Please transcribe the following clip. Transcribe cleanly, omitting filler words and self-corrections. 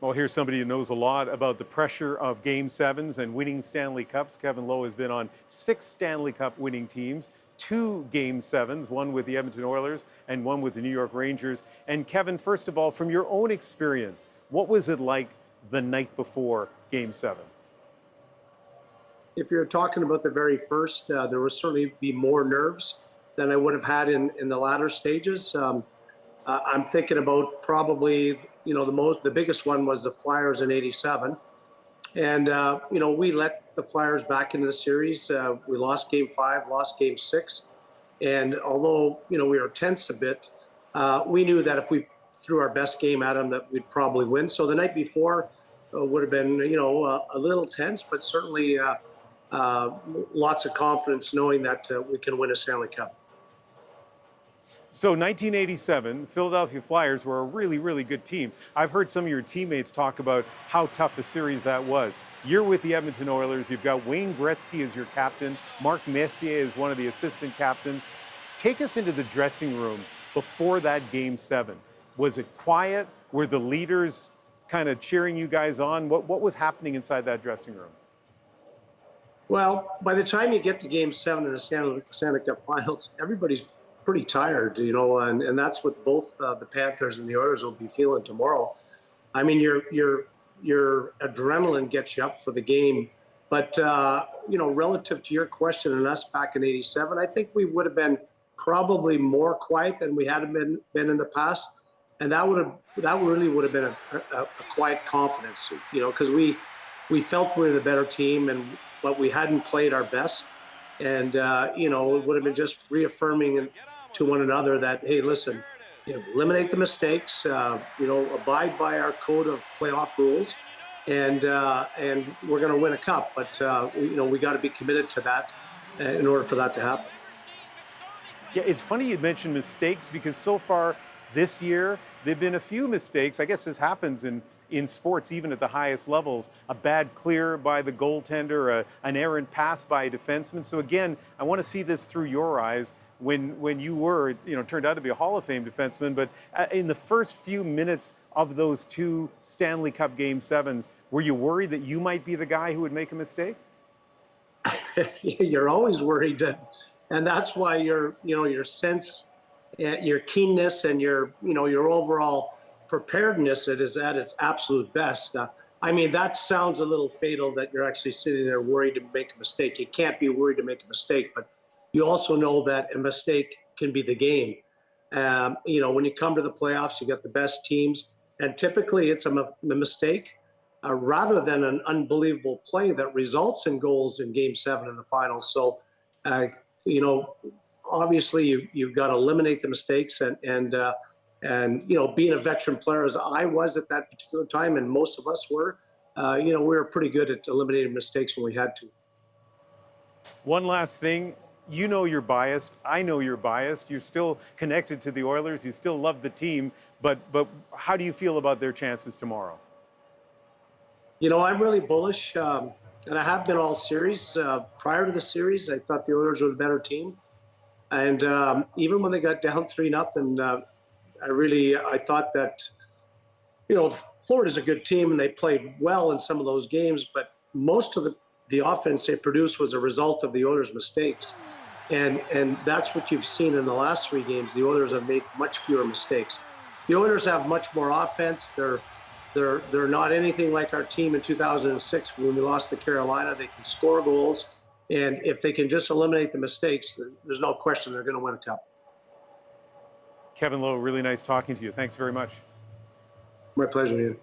Well, here's somebody who knows a lot about the pressure of Game 7s and winning Stanley Cups. Kevin Lowe has been on 6 Stanley Cup winning teams, 2 Game 7s, one with the Edmonton Oilers and one with the New York Rangers. And Kevin, first of all, from your own experience, what was it like the night before Game 7? If you're talking about the very first, there would certainly be more nerves than I would have had in the latter stages. I'm thinking about probably, the biggest one was the Flyers in '87. And, we let the Flyers back into the series. We lost Game 5, lost Game 6. And although, we were tense a bit, we knew that if we threw our best game at them, that we'd probably win. So the night before would have been, a little tense, but certainly lots of confidence knowing that we can win a Stanley Cup. So 1987, Philadelphia Flyers were a really, really good team. I've heard some of your teammates talk about how tough a series that was. You're with the Edmonton Oilers. You've got Wayne Gretzky as your captain. Mark Messier is one of the assistant captains. Take us into the dressing room before that Game 7. Was it quiet? Were the leaders kind of cheering you guys on? What was happening inside that dressing room? Well, by the time you get to Game 7 in the Stanley Cup Finals, everybody's pretty tired, and that's what both the Panthers and the Oilers will be feeling tomorrow. I mean, your adrenaline gets you up for the game, but relative to your question and us back in '87, I think we would have been probably more quiet than we had been in the past, and that really would have been a quiet confidence, because we felt we were the better team, but we hadn't played our best. And, it would have been just reaffirming to one another that, hey, listen, eliminate the mistakes, abide by our code of playoff rules, and we're going to win a cup. But, we got to be committed to that in order for that to happen. Yeah, it's funny you mentioned mistakes because so far this year, there have been a few mistakes. I guess this happens in sports, even at the highest levels. A bad clear by the goaltender, an errant pass by a defenseman. So again, I want to see this through your eyes when you were, turned out to be a Hall of Fame defenseman. But in the first few minutes of those 2 Stanley Cup Game 7s, were you worried that you might be the guy who would make a mistake? You're always worried. And that's why your sense, your keenness and your overall preparedness is at its absolute best. I mean, that sounds a little fatal that you're actually sitting there worried to make a mistake. You can't be worried to make a mistake, but you also know that a mistake can be the game. When you come to the playoffs, you got the best teams, and typically it's a mistake rather than an unbelievable play that results in goals in Game 7 in the finals. So, obviously you've got to eliminate the mistakes and being a veteran player as I was at that particular time, and most of us were, we were pretty good at eliminating mistakes when we had to. One last thing. You're biased. I know you're biased. You're still connected to the Oilers. You still love the team. But how do you feel about their chances tomorrow? I'm really bullish, and I have been all series. Prior to the series, I thought the Oilers were the better team. And even when they got down 3-0, I thought that, Florida's a good team and they played well in some of those games, but most of the offense they produced was a result of the Oilers' mistakes. And that's what you've seen in the last 3 games. The Oilers have made much fewer mistakes. The Oilers have much more offense. They're not anything like our team in 2006 when we lost to Carolina. They can score goals. And if they can just eliminate the mistakes, there's no question they're going to win a cup. Kevin Lowe, really nice talking to you. Thanks very much. My pleasure, Ian.